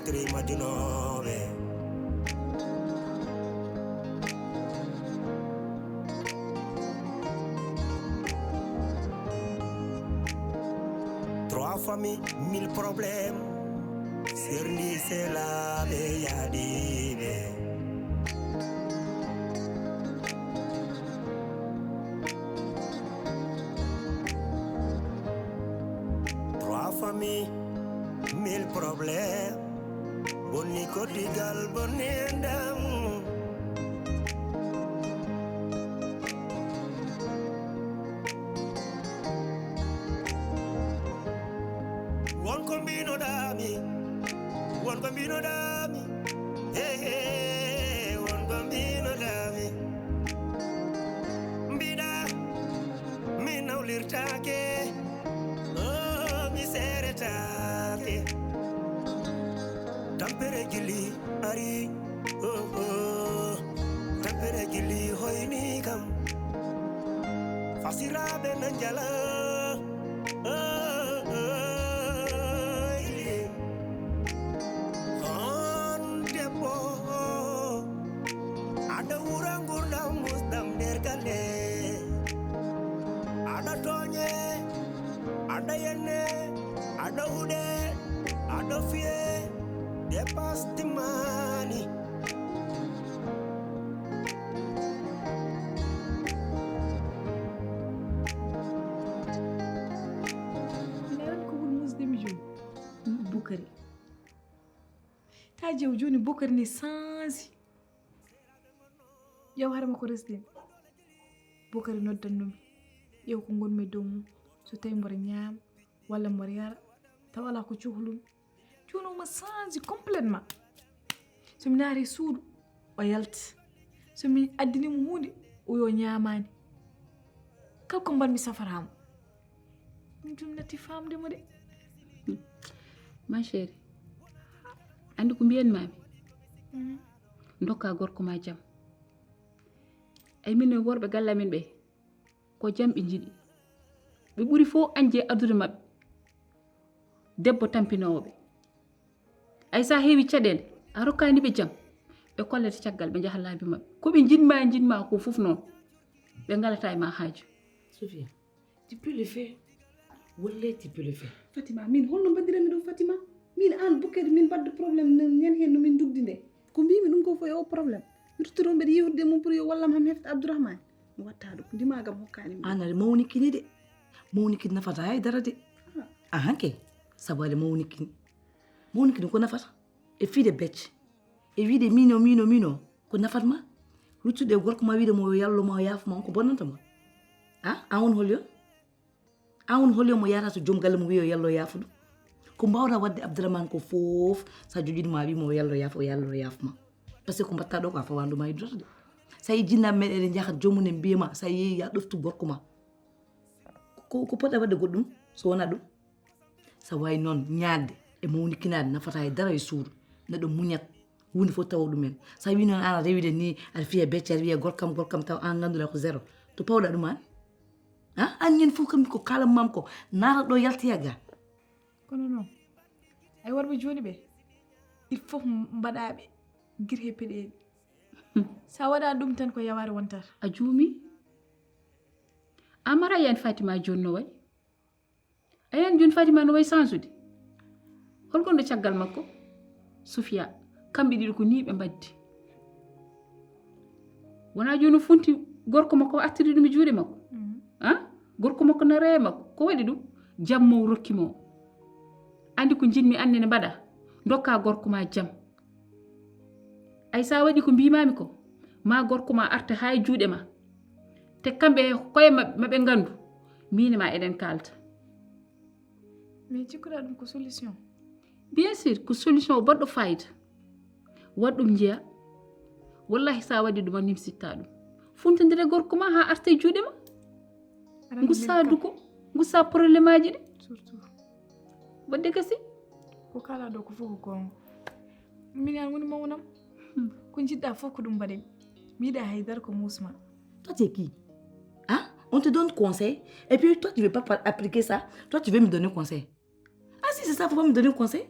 batterie majunove. Trois familles, 1000 problèmes. Sirni c'est la beyadive. Trois familles, 1000 problèmes. Boni kotigal boni ndam. Won kombino dami. Won kombino dami. Hey hey, won kombino dami. Mbida mi nawlirtake. Oh mi seretake. Tampere gili ari. Oh oh. Tampere gili hoyni kam. Fasirabe nanjala. Oh oh. Ili. On depo. Ada urangurda musdam derkale. Ada tonye. Ada yenne. Ada ude. Ada fie. Dépasse the money. Bukari. Ta je joni Bukari ne sansi. Yow harama ko resde. Bukari noddannumi. Yow ko gonmi dow mum. So tawi mbor ñaam walla mbor yara taw wala ko cuhlum. Jono ma sansi complètement. So mi naari suudu o yalti. So mi addini mo hunde o yo ñaamani. Kal ko mbar mi safaramo. Min jumnati famde mo de. Ma chérie andi ko mbiyen mami ndokka gorko ma jam ay min worbe galla min be ko jam be jidi be buri fo anje adude mabbe debbo tampinobe ay sa heewi cadel a rokkani be jam be kollete caggal be jahalaabi mabbe ko be jinma ko fof non be ngalata e ma haaju. Sophia, tu peux le faire. Wallahi tu peux le faire. Fatima min holno badirami do Fatima min an Bukari min badde problème ñen hen no min dugdinde ko mbimi dum ko fo yo problème rutoro be yewde mum pour yo wallam ham hefta Abdourahmane mi watta do dimagam hokkani mi Anare mawni kini de. Mawni kini nafata hay dara de. Hanke sabale mawni kini. Mawni kini ko nafata. E fi de becc. E wi de mino ko nafat ma. Rutude gorko ma wi de mo yallo ma yaaf ma ko bonanta ma. Awon holyo. Awon holyo mo yarata jom galle mo wi yo yallo yaafudu. Ko mbawda wadde Abdourahmane ko fof sa jojidi ma wi mo yallo yaaf ma. Parce que ko batta do ko fa wandu ma idrota de. Say jinna medere jahat jomune bima say ya doftu gorko ma. Ko poda wadde goddum so wona dum. Sa way non nyaade e mo woni kinaade nafata e dara e suudu nedo munyat woni fo tawdu men. Sa wi non ala rewide ni al fiya beccar wiya gorkam taw an ngandula ko zéro. To pawda dum an ñen fu kam ko kala mam ko nara do yaltiyaga kono non ay warbe joni be il faut mbadabe girhe pede sa wada dum tan ko yaware wontar A juumi amara yan Fatima jonno way ayan jon Fatima no way sansude hol gondo caggal makko Sofia kambe didi ko ni be baddi wona joni funti gorko makko attiri dum juude makko gorko makko na reema ko wadi dum jammo rokkimo andi ko jinmi annene bada dokka gorko ma jam ay sa wadi ko mbimami ko ma gorko ma arta hay juude ma te kambe koye mabbe gandu mini ma eden kalta mais cikkuda dum ko solution bien sûr ko solution boddo fayda waddum jiya wallahi sa wadi dum nim sitta dum funtindire gorko ma ha arta juude ma ngusa duko ngusa problème aji de surtout bodde kasi ko kala do ko fuko gongo min yan woni mawnam ko jidda foko dum bade mi da haydar ko musma. Toi tu es qui? On te donne conseil et puis toi tu veux pas appliquer ça. Toi tu veux me donner conseil. Si c'est ça, faut pas me donner conseil.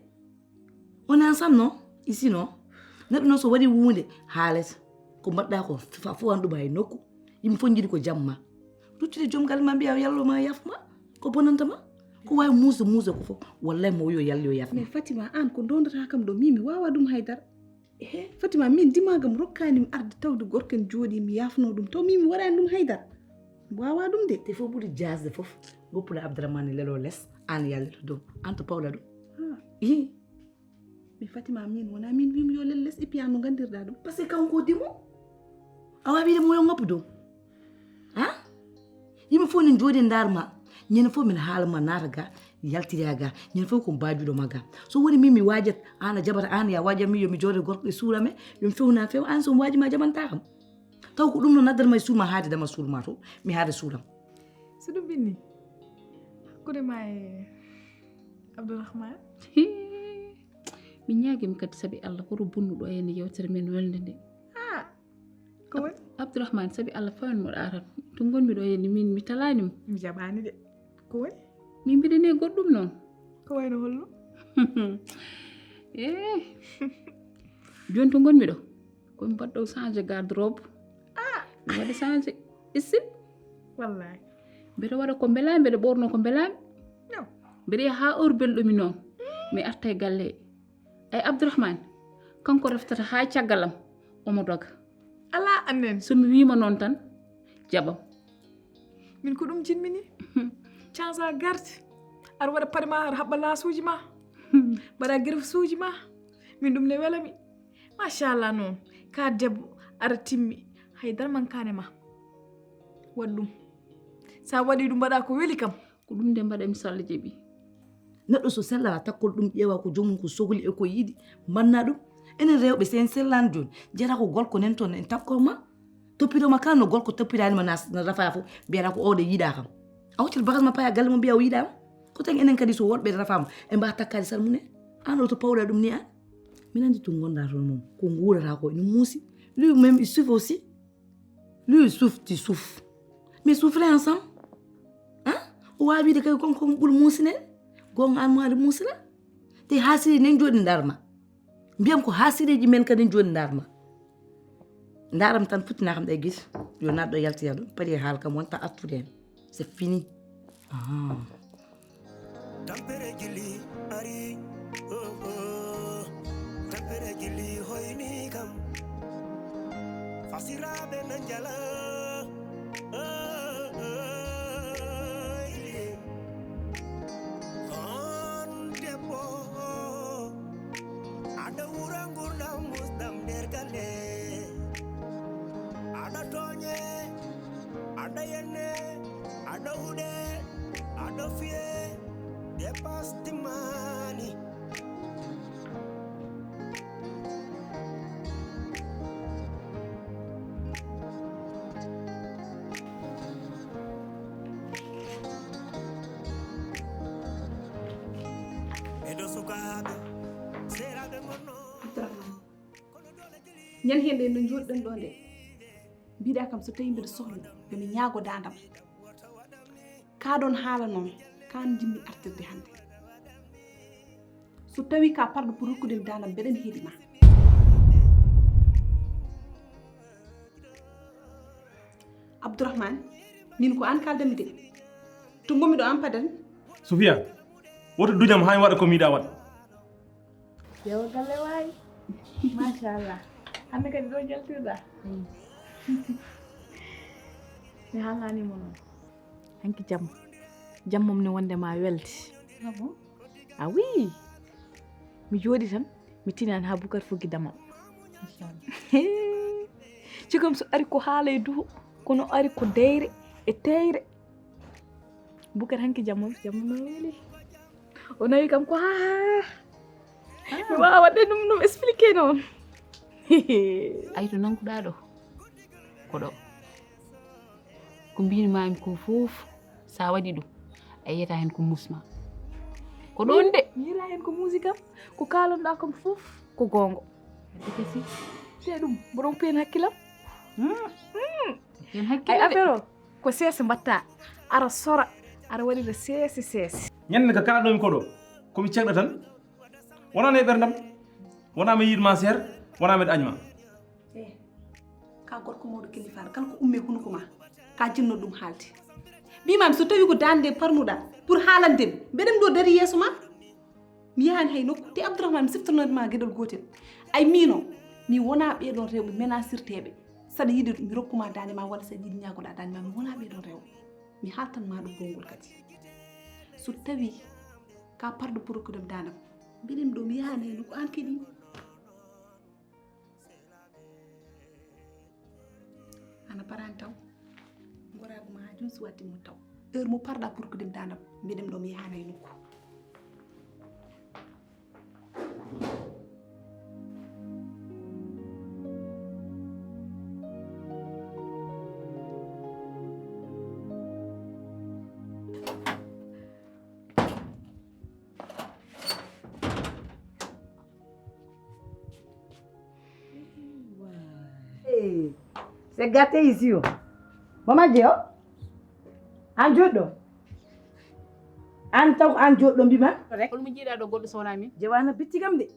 On est ensemble, non? Ici, non? Nous sommes allés où les Hales, comme d'accord, faut en Dubaï, non? Il me faut dire que jamma. Tout le jom galma bi yallo ma yafma, ko bonantama. Ko way musu ko fo wallahi mo yo yallo yafma. Mais Fatima an ko dondata kam do mimi wawa dum haydar. Fatima min dimagam rokkani arde tawde gorken jodi mi yafno dum to mimi warani dum haydar. Wawa dum de. Te fo buri jazz de fof. Go pour Abdraman lelo les an yallo dum. Anto Paula dum. Mais Fatima min wona min wimi yo les et puis an no gandirda dum. Parce que kanko dimo. Awa bi de mo yo ngap dum. Ha? Yimi fo ni jodi ndarma. Ñen fo min halma naraga yaltiriaga ñen fo ko bajudo maga so woni mimi wajat ana jabata ana ya waja mi yo mi jode gorko surame yo fewna few an so waji ma jabanta kam taw ko dum no nadar may surma haade dama surma to mi haade suram so dum binni ko de may Abdourahmane mi ñaagim kadi sabi Allah ko bunnudo en yewtere men welde de ko woni Abdourahmane sabi Allah fawen mo arat to gonmi do en min mi talani mi jabani de ko woni min bidene goddum non ko wayno hollo joni to gonmi do ko mi baddo changer garde-robe mi wadi changer isim wallahi bedo wada ko belami bedo borno ko belami no bede ha heure beldumi non mi arta e galle ay Abdourahmane kanko reftata ha ciagalam omo doga ala annen so mi wima non tan jabam min ko dum jinmini chanza garde ar wada parma ar habba lasuji ma bada gerf suji ma min dum ne welami machallah non ka debbo ar timmi haydar man kane ma waddum sa wadi dum bada ko weli kam ko dum de mbada mi salla jebi neddo so sella takkol dum ƴewa ko jomum ko sohli e ko yidi manna dum enen rewbe sen sellan jon jera ko golko nen ton en takko ma topido ma kan no golko topidani ma na rafa fo biara ko o de yida kam awtil bagal ma paya galle mo biya o yida ko tan enen kadi so worbe rafam e mba takkadi salmune an to Paula dum ni an minandi to gonda ton mom ko ngurata ko ni musi lui même il souffre aussi lui il souffre tu souffres mais souffrez ensemble hein o wabi de kay kon bul musine gon an ma de musila te hasiri nen jodi ndarma mbiyam ko hasireji men kadi jodi ndarma ndaram tan futina xam day gis yo naddo yalti yalla pari hal kam wonta attude c'est fini tampere gili ari tampere gili hoyni kam fasirabe nanjala debo ada urangurda musdam dergale ada tonye ada yenne ada ude ada fie de pastimani edo sukabe serabe monno ñan hende no joddan do de bida kam so tawi mbiɗa sohla yomi ñaago dandam ka ɗon haala noon kan jimmi artirde hannde so tawi ka parɗo pour hokkudemi dandam mbeɗen heeɗima Abdourahmane min ko an kaldami de to gomi ɗo an padan Sofia woto duñam ha waɗa ko miɗa waɗa yewa galle wawi machallah hande kadi ɗo jaltirɗa mi haalanimo noon hanki jammom ne wondema welti ah oui mi jooɗi tan mi tinani ha Boucar foggi damam cigam so ari ko haala e duho kono ari ko deyre e teyre Boucar hanki jammom no weli o nawi kam ko mi wawa waɗde ɗum expliqué noon ay to nankuɗa ɗo ko ɗo ko mbimi mami ko fof sa waɗi ɗum a yiyata hen ko musma ko ɗon de mi yila hen ko musique am ko kalonɗa kam fof ko gongo kasi te ɗum mboɗon pen hakkilam hen ay hakkille affaire o ko seese mbatta ara sora ara waɗira seese ñande ka kala ɗomi ko ɗo komi cegɗo tan wonani e ɓerdam wona mi yidma ser wona mi añma ka gorko mawɗo kilifaɗo kala ko umme hunuko ma ka jinno ɗum haalde mbimami so tawi ko dande parnuɗa pour haalandemi mbeɗem ɗo dari yeeso ma mi yahani hay nokku te Abdourahmane mi siftanodema gueɗal gotel ay mino mi wona ɓeɗon rewɓe menasirteɓe saɗa yiɗi mi rokkuma dande ma walla saɗa yiɗi ñagoɗa dande ma mi wona ɓeɗon rewɓe mi haltanma ɗum gongol kadi so tawi ka parɗo pour rokkudem dandam mbeɗem ɗo mi yahani hay nokku an kadi ana parani taw gorago ma ha joni so waddimo taw heure mo parɗa pour ko dem dandam mbiɗem ɗo mi yahana e nokku C'est gâté ici. Maman Dieu, an joɗɗo an taw an joɗɗo mbima holmo jiiɗaɗo goɗɗo sowona min jewana bittigam de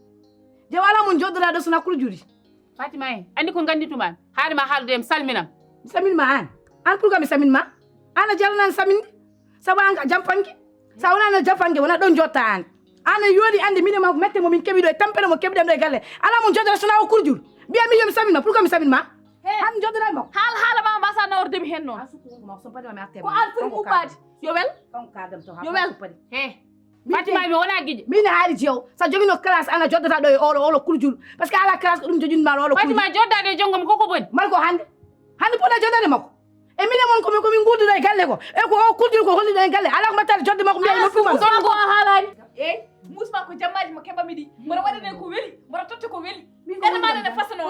jewala mon joɗɗoraɗo sona kurjuri Fatima en andi ko gandituma haade ma haaldude mi salminam mi saminma an pour que mi saminma an a jalnani saminde sabu an ka jampangue sa wonano jampangue wona ɗon jotta an an a yoodi ande mine ma ko mette momin keeɓi ɗo e tampere mo keɓɗen ɗo e galle ala mon joɗɗora sona o kurjur mbiya mi yomi saminma pour que mi saminma han joɗɗoray makko haala ma mbasa nawordemi hen noon ko an foti ubbade yo wel yo wel he Fatima mi wona guiƴe min haali jeew sa jogino classe ana joddata ɗo e oɗo kurjul par ce que ala classe ko ɗum joginma oɗo Fatima joddade e jonggam koko boni mal ko hande poɗɗa joddade makko e mine mon komin guurduɗo e galle ko e ko o kurjul ko holliɗo e galle ala ko mbattade jodde makko mbiya noppuma ɗon ko haalani eyi musma ko jammaji mo keɓami ɗi mboɗo waɗane ko weeli mboɗo totte ko weeli ene maɗa ne fasano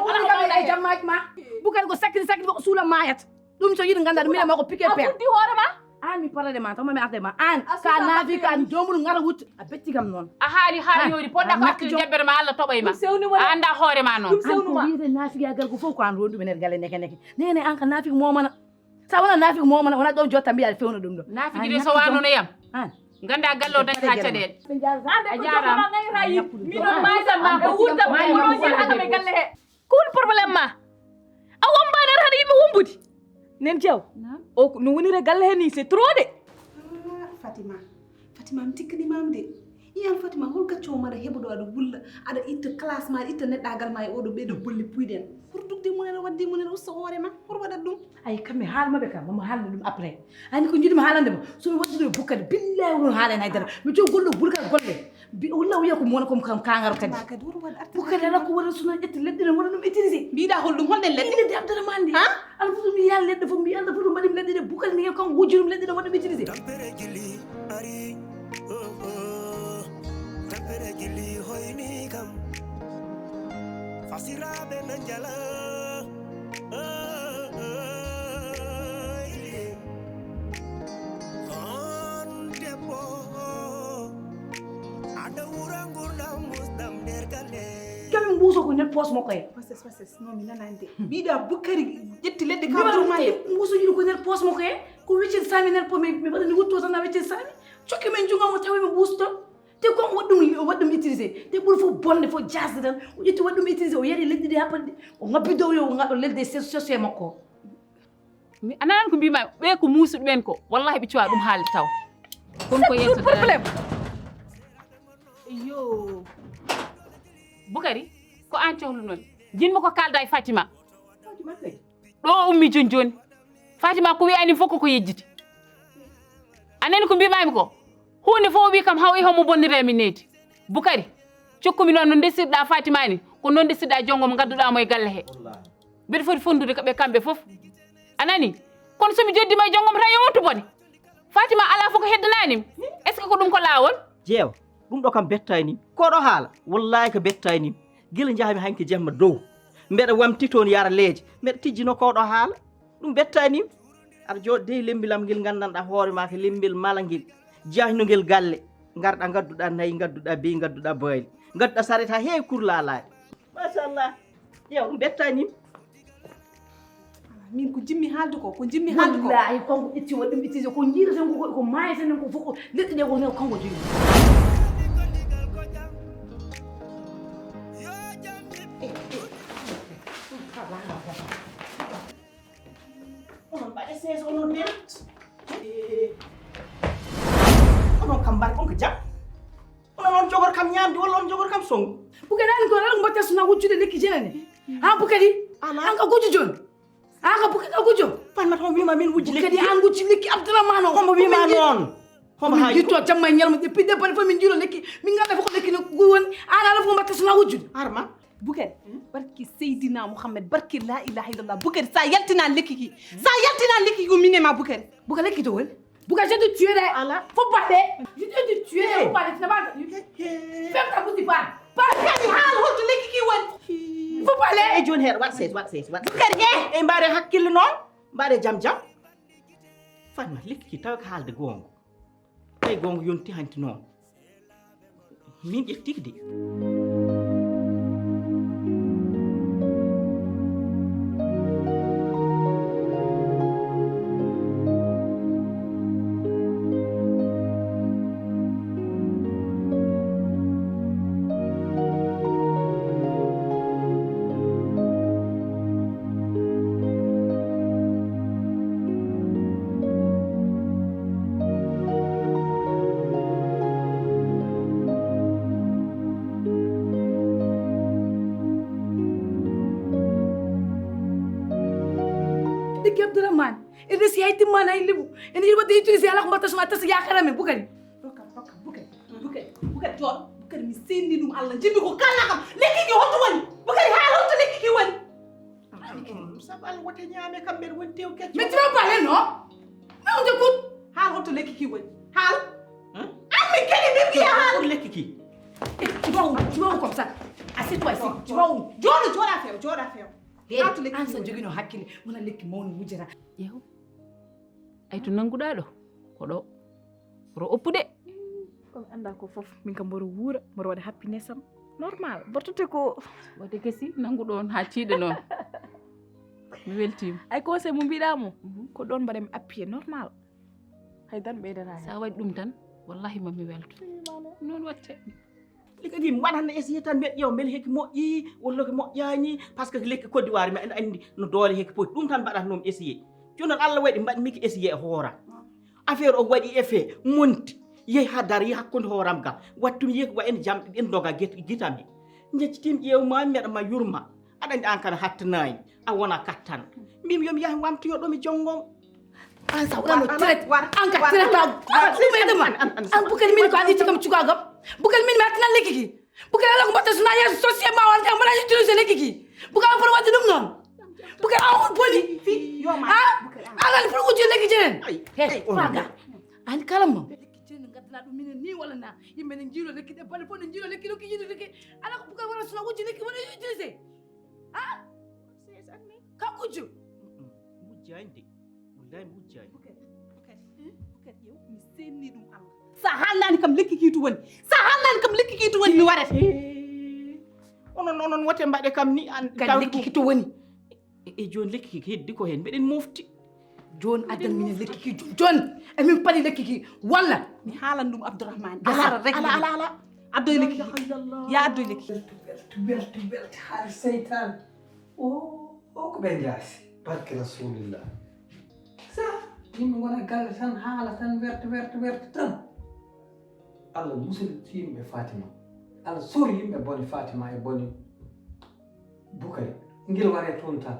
e jammaji ma bukari ko sakki ko suula mayat ɗum so yiɗi ganda ɗum mine makko pique pe fuddi hoore ma an mi parade ma tawma mi arde ma an ka naafi ka jomum ngara wut a betti kam noon a haali yoori poɗɗa ko artude jabbere ma Allah toɓoy ma a anda hoore ma noon an ko wiyete naafiki a gal ko fof ko an ronduɓe nder galle neke nene an ka naafiki momana sa wona naafiki momana wona ɗon jotta mbiya aɗa fewna ɗum ɗo naafiki de so wanono yam ganda galle o dañata caɗele ande ko jokkoma gayra yim miɗon maysatma e wurdam oɗo jii hagam e galle he ko woni probléme ma a wombani ar haɗa yimɓe wombudi nen jaw o no wonire galle he ni c'est trop de Fatima mi tikkanimama de yiyan Fatima hol gaccowo maɗa heɓuɗo aɗa wulla aɗa itta classe ma aɗa itta neɗɗagal ma e oɗo ɓeɗo bolle puyɗen pour dugde munen wadde munen usta hoore ma pour waɗat ɗum ay kamɓe haalmaɓe kam mama haalde ɗum après ani ko jiɗimi haalande ma somi waɗɗiɗo bukkade billahi won haalen haydara mi jogi golɗo burkal golle walla wiya ko mi wona kom kangaro kadi bukkade ala ko waɗa suna ƴetta leɗɗe ɗe waɗa ɗum utilisé mbiɗa holɗum holɗen leɗɗe leɗɗe Abdourahmane de ala foto mi yaal leɗɗe fof mi anda foto mbaɗimi leɗɗe ɗe bukkade ni kanko wujji ɗum leɗɗe ɗe waɗa ɗum utilisé tampere gili ari tampere gili hoyni kam fasiraɓe nan jala on debbo aɗa wura gurdam musdam nder galle kemi mbuuso ko nder poos makko e passes non mi nanani de mbiɗa bukkari ƴetti leɗɗe ka Abdourahmane mbuuso yiɗi ko nder poos makko e ko weccin sami nder po mi waɗani wutto tan a weccin sami cokki men jungamo tawi mi ɓuusto te kon waɗɗum utilisé te ɓuuri fof bonde fof jasde tan o ƴetti waɗɗum utilisé o yari leɗɗi ɗi ha paɗɗi o ngabbi dow yo o gaɗo leɗɗe socio e makko a nanan ko mbima ɓe ko muusuɗo ɓen ko wallahi ɓe cuwa ɗum haalde taw kono ko yesso probléme yo Bukari ko an cohlunomi jinmi ko kalda e Fatima ɗo ummi joni Fatima ko wiyani fof koko yejjiti anani ko mbimami ko hunde fof wi kam haw i homo bonnire min needi Bukari cokkumi noon no desirɗa Fatima ni ko noon desirɗa jongom gadduɗamo e galle he mbiɗa foti fondude ɓe kamɓe fof anani kono somi joddima e jongom tan yo wontu bone Fatima ala fof ko heddananimi est ce que ko ɗum ko lawol jeewa ɗum ɗo kam bettani koɗo haala wallahi ko bettani gila jahami hanki jemma dow mbeɗa wamti toon yara leeje mbeɗa tijjino koɗo haala ɗum bettani aɗa jooɗo dey lembilam ngel gandanɗa hoore ma ko lembil mala ngel jahnogel galle garɗa gadduɗa nayyi gadduɗa beyi gadduɗa bayli gadduɗa saret ha heewi kurlalaɗe machallah ƴeew ɗum bettani min ko jimmi haalde ko jimmi haalde ko wallahi konko ƴetti waɗɗum utilisé ko jiiraten ko mayeten ko fof leɗɗe ɗe ko kanko jogi essayé onon nen onon kam mbaɗi on ko jam onon on jogor kam ñamde walla on jogor kam songu Bukari an ko ala mbatta suna wujjude lekki jenane ha Bukari an ka guju jon an ka Bukari ka guju fan mat hon wima min wujji lekki Bukari an guju lekki Abdourahmane o hombo wima noon hombo min haaju jitto jamma ñalma de pidde bari fo min jiro lekki min ngada ko lekki no won an ala fo mbatta suna wujjude arma Bukari barki Seydina Mouhamed barki la ilaha illallah Bukari sa yaltina lekki ki sa yaltina lekki ko minema Bukari Bukari lekki to won Bukari je te tuer de ala faut parler je te tuer faut parler tu n'as pas ferme ta bouche pas kadi haal holto lekki ki woni faut parler e joni heeɗo wat sees Bukari e mbaɗe hakkille noon mbaɗe jam fanma lekki ki tawi ko haalde gonga tawi gonga yonti hanti noon min ƴettiki de lekki Abdourahmane ene si hayti mana ay lebu ene yiba de utiliser ala ko mbatta suna tas ya xarame Bukari Bukari joor Bukari mi senni ɗum Allah jimmi ko kala kam lekki ki holto woni Bukari haal holto lekki ki woni sabu Allah wote ñaame kam mbeɗa woni tew kecco mais tu vas parler non mais on t'écoute haal holto lekki ki woni haal ammi kadi min wiya haal pour lekki ki tu vas où comme ça assieds-toi ici tu vas où jooɗo jooɗa feew Haatu lekki an sa jogino hakkille wona lekki mawni wujjata yew ay to nanguɗa ɗo ko ɗo ro oppude komi anda ko fof min kam mboɗo wuura mboɗo waɗa happiness am normal bortote ko wade kesi nanguɗo on ha ciiɗe noon mi weltima ay conseil mo mbiɗamo ko ɗon mbaɗami appuyer normal haydan ɓeydata hen sa waɗi ɗum tan wallahi mami welto noon watte lekki ki mi waɗanno essayé tan mbeɗa ƴeewa beele hekki moƴƴi walla ko moƴƴani par ce que lekki Côte d'Ivoire mi ene andi no doole hekki poti ɗum tan mbaɗatnomi essayé joni noon Allah waɗi mbaɗi miki essayé e hooram affaire o waɗi effet monti yehi ha dar yehi hakkude hooram ga wattumi yehi wa en jam en doga guitami jeccitimi ƴeewmami mbeɗa ma yurma aɗa andi an kana hattanani a wona kattan mbimi yomi yaha wamtoyo ɗo mi jonngom an sa wona no traite an ka traite ɗum edema an Bukari min ko andi cikam cukagam Bukari min mi hattinan lekki ki Bukari ala ko mbatta suna yeeso société ma wonde mbaɗa utiliser lekki ki Bukari an pour wadde ɗum noon Bukari an on boni anani pour wujje lekki jenen he faga an kalamma lekki jenen gaddana ɗum minen ni walla na yimɓe ne jiilo lekki ɗe balle fof ne jiilo lekki lekki jiiɗo lekki ala ko Bukari wona suna wujje lekki wona utiliser ka wujju wujjani de wallahi mi wujjani Bukari ƴeew mi senni ɗum Allah sa haalnani kam lekki kiitu woni sa haalnani kam lekki kiitu woni mi warete onon wote mbaɗe kam ni an kadi lekki ki to woni e joni lekki ki heddi ko hen mbeɗen mofti joni addan minen lekki ki joni emin paɗi lekki ki walla mi haalan ɗum Abdourahmane ala addoy lekki ya addoy lekki welti haali seytane o ko ɓe jaasi barke rasulillah sa yimɓe gona galle tan haala tan werte tan Allah musidti yimɓe Fatima Allah sori yimɓe bone Fatima e bone Bukari ngel ware toon tan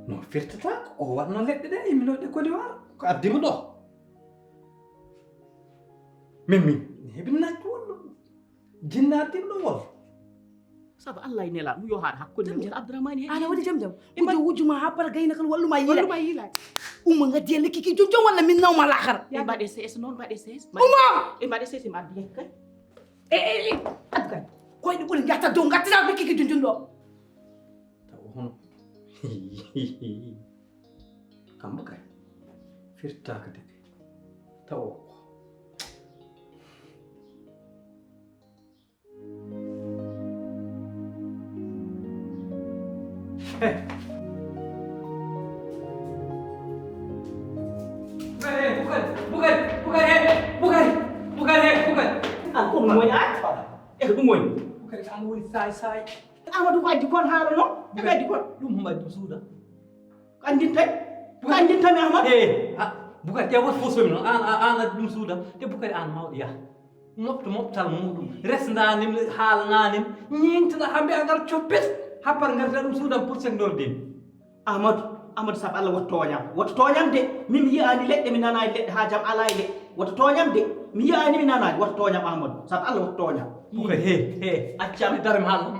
no firtata ko watno leɗɗe ɗe imminoɗe Côte d'Ivoire ko addima ɗo min heɓi nattuwollo jinnarɗim ɗo wol sabu Allah e nela ɗum yo haɗa hakkude men Abdourahmane he ana waɗi jam wujjo wujjuma ha para gayna kal walluma walluma yiila umma gaddi e lekki ki jon walla min nawma lahara e mbaɗe cs noon mbaɗe cs umma e mbaɗe cs mi addi hekka addukan koyɗe ɓuri gatta dow gattata lekki ki jon ɗo taw hono kamba kay firtaka de taw Hey. an ko moy ay e ko moy bukari an woni say amadou ko addi kon haala non e addi kon dum ma dum suuda ko andin tay ahmad bukari te wat foso min an dum suuda te bukari an mawdi ya moftal mudum resdanim haalananim ñingtana hambe angal coppet happar ngarta dum suudam pour sek nordin amadou sab Allah woto toñam de min yi'ani leɗɗe mi nana leɗɗe ha jam ala e woto toñam de mi yi'ani mi nana woto toñam amadou sab Allah woto toñam bukari he accam darem haalam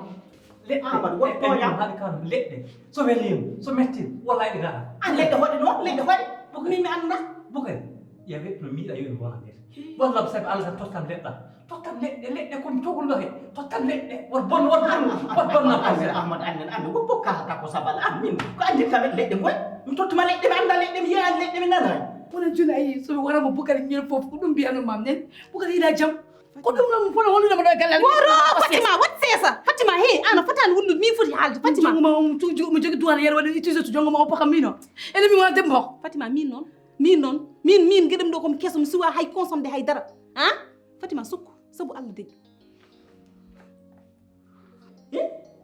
leɗɗe amadou woto toñam haali kan leɗɗe so welima so metti wallahi ɗe gara an leɗɗe hoɗe noon leɗɗe hoɗe boko min mi anda bukari ya wetno miiɗa yoni wona nder wallam sabi Allah tan tottam leɗɗe komi togollo he tottam leɗɗe wot bonna ahmad ande ko bokkata ko sabal an min ko andi kamen leɗɗe ngoy mi tottuma leɗɗe mi anda leɗɗe mi yi'ani leɗɗe mi nana wona joni ayi somi waramo bukari ñel foof ko ɗum mbiyano mam nen bukari yiɗa jam ko ɗum ɗum fono wonudema ɗo e galle woro Fatima wat sesa Fatima he ana fatani wondu mi foti haalde Fatima mo jogi duwana yere waɗa utilisé to jongoma o pakam mino ene mi wona debbo hok Fatima min gueɗem ɗo komi keso mi suwa hay consommde hay dara han Fatima sukku sabu Allah deggi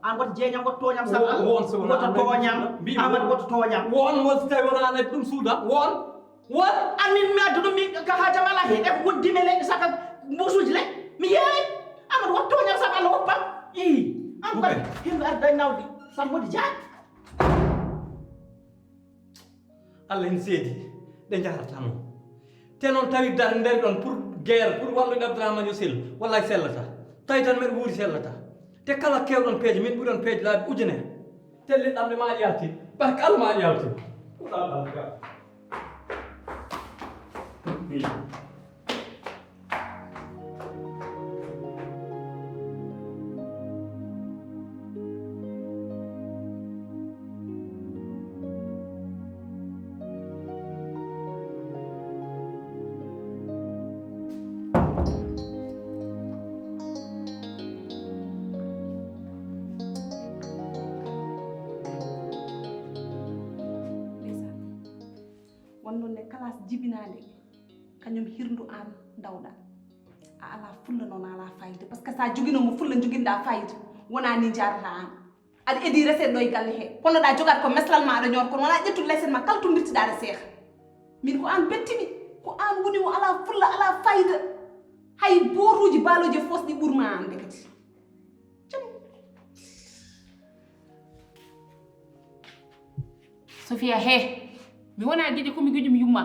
an woto jeeñam woto toñam sab Allah woto toñam amad woto toñam won so tawi wona an ɗum suuda won an min mi addu ɗum mi ka ha jam ala he e ko woddime leɗɗe saka mbusuji leɗɗe mi yeey amad woto toñam sab Allah woppam an bat himɓe arda nawdi sammudi jaaɗi Allah en seedi ɗe jarata noon te noon tawi dar nder ɗon pour guerre pour wallude Abdourahmane yo sellu wallahi sellata tawi tan mbeɗa wuuri sellata te kala kewɗon peeje min ɓuuri on peeje laabi ujunere te leɗɗamde ma yalti barka Allah ma yalti wonnon ne classe jibinade kañum hirndu an dawɗa a ala fulla noon ala fayida par ce que sa joguinomo fulla joguinɗa fayida wona ni jarata an aɗa edi reseɗɗo e galle he ponnoɗa jogat ko meslal ma aɗa ñor kono wona ƴettude laysen ma kala to birtiɗaɗa seeha min ko an bettimi ko an woni o ala fulla ala fayida hay botuji baaloji fosɗi ɓurma an de kadi Sofia he mi wona gueɗi komi gueƴumi yumma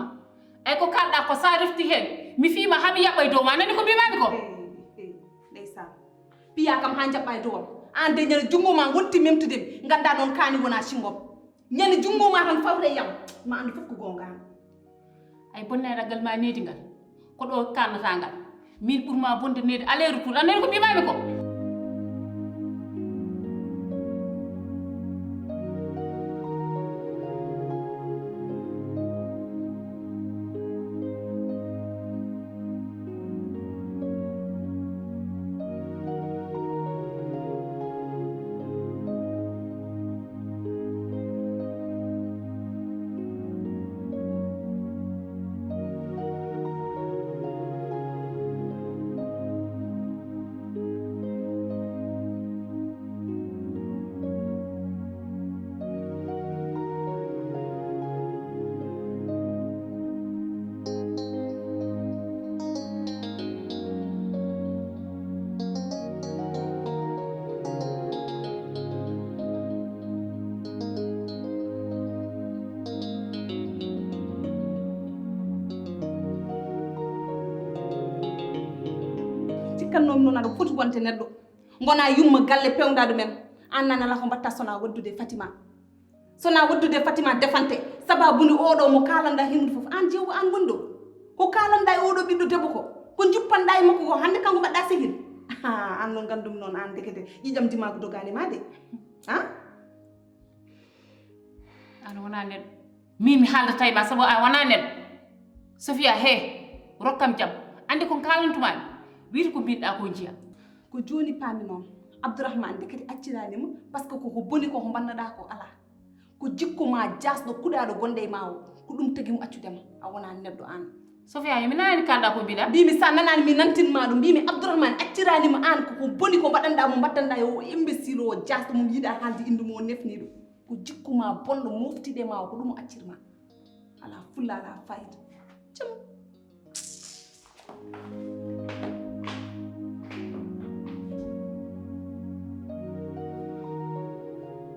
ay ko kalɗa ko sa refti hen mi fiima hami yaɓɓa e dow ma nani ko mbimami ko ndeysan piya kam ha jaɓɓa e dowam an de ñande junggo ma wonti memtudemi ganda noon kaani wona singom ñande junggo ma tan fawre yam ma andu fof ko gonga an ay bonna ragal ma needi ngal ko ɗo kannata ngal min ɓurma bonde needi aller retour anani ko mbimami ko sikkannomi noon aɗa foti wonte neɗɗo gona yumma galle pewdaɗo men an nanala ko mbatta sona waddude Fatima defante sababude oɗo mo kalanɗa himmude foof an jewwo an woni ɗo ko kalanɗa e oɗo ɓiɗɗo debbo ko juppanɗa e makko ko hande kanko mbaɗɗa sehil an noon gandumi noon an dekede ƴiƴam dimago dogani ma de an wona neɗɗo min mi haaldata e ma sabu a wona neɗɗo Sofia he rokkam jaam andi ko kalantumami wiide ko mbinoɗa ko jiya ko joni paami noon Abdourahmane de kadi acciranima par ce que koko boni koko bannoɗa ko ala ko jikku ma jasɗo kuɗaɗo gonɗe e ma o ko ɗum tagui mo accudema a wona neɗɗo an Sofia yimi nani kanda ko bida mbimi sa nanani mi nantinma ɗum mbimi abdourahmane acciranima an koko boni ko mbaɗanɗa mo mbattanɗa yo imbécile o jasta mo yiiɗa haalde inde mo nefni ɗum ko jikkuma bonɗo moftiɗe ma ko ɗum accirma ala fulla ala fayida jam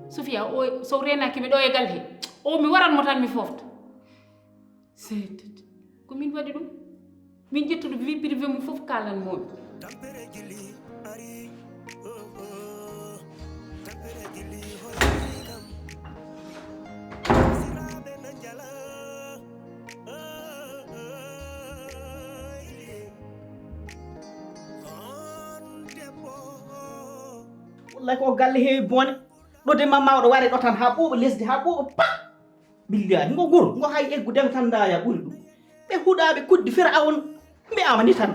Sofia o so renaki mi ɗo e gal he o mi waranmo tan mi fofta c'est ko min waɗi ɗum min ƴettuɗo vie privé mum fof kalanmomi tampere gili ari tampere gili hoyi kam siraɓe na jala on debbo wallahi ko galle heewi bone ɗo de mamma oɗo wari ɗo tan ha ɓuuɓa lesdi ha ɓuuɓa pa billahi ngo guro ngo hay eggudema tan daya ɓuri ɗum ɓe huɗaɓe kuddi Firawon mbiyama ni tan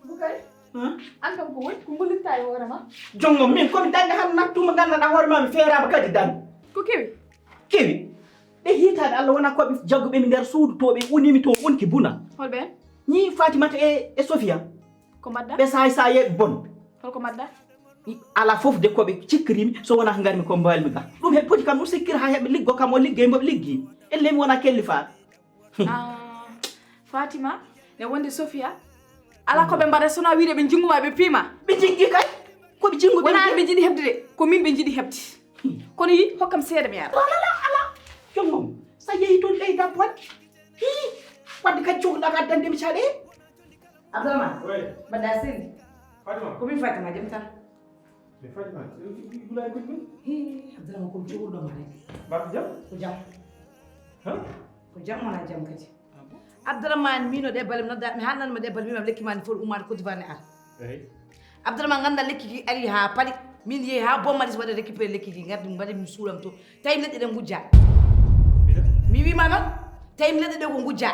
Bukari an kam ko woni ko mbulitta e hoorema jongo min komi dañde han nattuma gandanɗa hoore ma mi feerama kadi dan ko kewi kewi ɓe hiitade Allah wona koɓe jagguɓemi nder suudu to ɓe unimi to wonki buna holɓe en ñi Fatimata e Sofia ko mbadda ɓe sayeɓe bon holko mbadda ala fof de koɓe cikkirimi so wona ko garmi ko mbalmi ga ɗum heɓe poti kam ɗum sikkira ha heɓe liggo kam o liggey mboɓe liggi elle mi wona kelli faa Fatima ne wonde Sofia ala ko ɓe mbaɗa sona wiide ɓe jinguma ɓe piima ɓe jinggi kay koɓe jinguɓe wona ɓe jiiɗi hebde de ko min ɓe jiiɗi hebde kono yi hokkam seeɗa mi ara ala jongom sa yeehi toon ɓeyda poñ wadde kadi cohluɗa ko addandemi caɗe Abdourahmane mbaɗɗa selli Fatima komin Fatima jam tan mais Fatima gulay ko ɗum Abdourahmane komi cohluɗoma rek barka jam ko jam ha ko jam wona jam kadi Abdourahmane mino ɗebbale mi nodda mi hannanma ɗebbale mimam lekki ma ni foti ummade Côte d'Ivoire ne ara eyi Abdourahmane ganda lekki ki ari ha paɗi min yeehi ha bommadis waɗa récupéré lekki ki gardi mbaɗa mi suulam to tawi leɗɗe ɗe gujja mi wima noon tawi leɗɗe ɗe ko gujja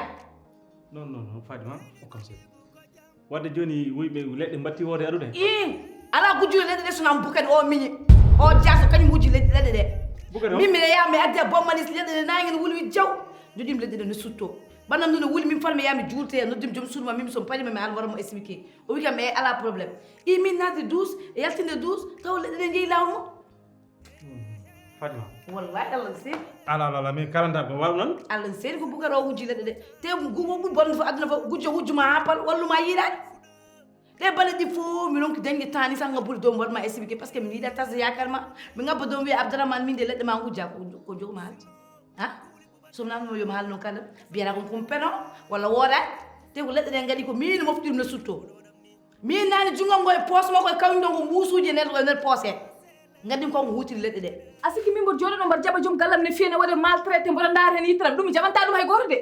non non non Fatima o kam se wadde joni wuyɓe leɗɗe batti woode aɗude ala gujjude leɗɗe ɗe sonam Bukari o miñi o jaso kañum gujji leɗɗe ɗe Bukari min mbiɗa yaha mi addi e bommadis leɗɗe ɗe nangue ne wulwi jaw joɗimi leɗɗe ɗe ne sutto banam ndu ne wuli min farmi yami juulte noddim joom suuduma min somi parima mi haala waramo expliqué o wi kam e ala probléme min naati 12 e yaltinde 12 taw leɗɗe ɗe jeeyi lawol mo Fatima wallahi Allah seedi ala min kalanta ko waw noon Allah seedi ko Bukari o wujji leɗɗe ɗe te ɓuri bonde fof aduna fof gujjo hujjuma ha pal walluma yiiɗade ɗe bale ɗi fof mi ronki dañde temps ni tan ngabbude dow mi waɗma expliqué par ce que mi yiiɗa tasde yakar ma mi ngabba dow mi wiya Abdourahmane min de leɗɗe ma gujja ko joguma haalde ha somi namdimo yomi haala noon kala mbiyata kon komi peno walla woodani te ko leɗɗe ɗe gaɗi ko min moftiɗum ne sutto min nani junggam ngo e poos makko e kañum ɗon ko mbuusuji nder poos he gaddim konko hutiri leɗɗe ɗe a sikki min mboɗo jooɗoɗo mbaɗa jaɓa joom gallam ne fiya ne waɗe maltraité mboɗo ndaara hen yittanam ɗum mi jaɓanta ɗum hay goto de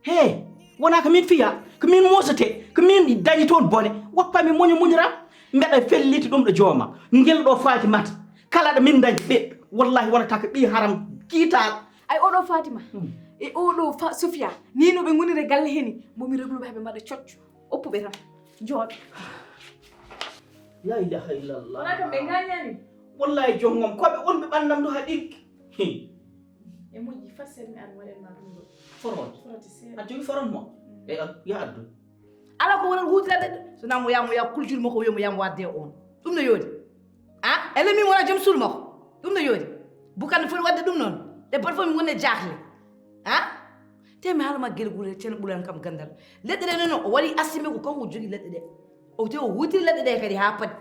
he wona ko min fiya ko min mosate ko min dañi toon bone woppami muñiram mbeɗa felliti ɗum ɗo jooma ngel ɗo Fatimata kala ɗo min dañi ɓe wallahi wonata ko ɓi haram kiitaɗo ay oɗo Fatima e oɗo Sofia ni no ɓe gonire galle heni momi regluɓe heɓe mbaɗa cocco oppuɓe tan jooɗo la ilaha illallah wona kam ɓe gañani wallahi jongom koɓe wonɓe ɓandam ɗo ha ɗiggi e moƴƴi fat sen mi ar waɗenma ɗum ɗo forode foroti seeɗa a jogui forode mo e ya addu ala ko wonat hutirade ɗe sona mo yamo ya culture makko wiyamo yamo wadde on ɗum no yoodi ele min wona joom suudu makko ɗum no yoodi Bukari foti wadde ɗum noon ɗe bat fof mi wonde jahle te mi haalama guel gure ceerno ɓuuran kam gandal leɗɗe ɗe noon o waɗi assime ko kanko jogui leɗɗe ɗe o te o hutiri leɗɗe ɗe kadi ha paɗi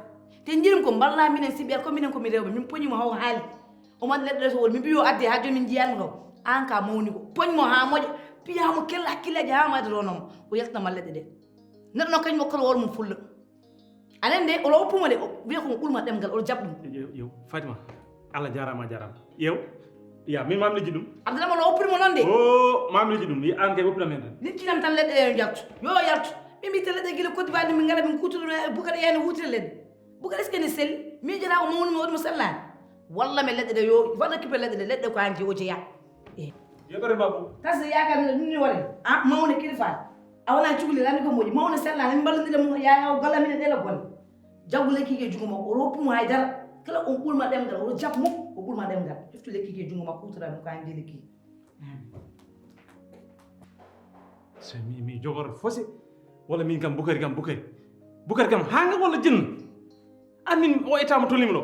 te jiirim ko mballa minen simɓiyat ko minen komi rewɓe min poñimo haw haali oman leɗɗe ɗe so woni mi mbi yo adde ha joni min jiyanmi kaw an ka mawni ko poñmo ha moƴa piyamo kella hakkilleji ha made ronoma o yaltama leɗɗe ɗe neɗɗo noon kañum okkata wol mum fulla anen de oɗo oppuma de wiya komo ɓulma ɗemgal oɗo jaɓ ɗum yew Fatima Allah jarama yew ya min mamliji ɗum Abdourahmane o oppirimo noon de o mamliji ɗum an kay woppinam hen tan littinam tan leɗɗe ɗe yaltu yo yaltu min mbitte leɗɗe guila Côte d'Ivoire min gara min kutoɗum Bukari yeyno hutire leɗɗe Bukari est ce que ne selli min jeta ko mawnimi waɗimo sellani walla mi leɗɗe ɗe yo waɗa kippe leɗɗe ɗe leɗɗe ko hanti o jeeya yeɓere babou tasde yakar ɗum ni waɗe mawne kilifa a wona cukalel andi ko moƴi mawne sellani min ballodire mo yaya o galla minen ɗela golle jaggu lekkiki e jungo makko o roppumo haydara kala on ɓulma ɗemgal oɗo jabbo mum o ɓulma ɗemgal ƴeftu lekkiki e jungo makko hutorami ko hande lekki so mi jogor fosi wala min kam bukari kam hanga wala jinn amin o etama tolimlo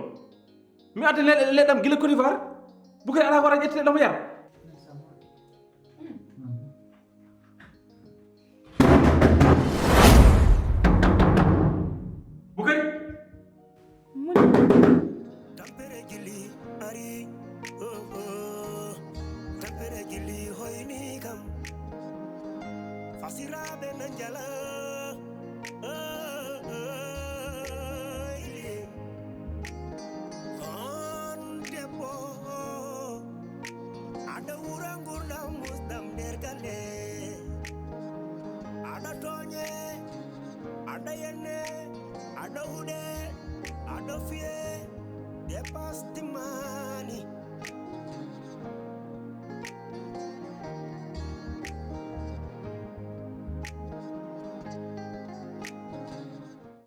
mi adda leɗam gila Côte d'Ivoire bukari ala wara ƴettede ɗamo yar bukari tampere gili ari tampere gili hoyni kam fasiraɓe nan jala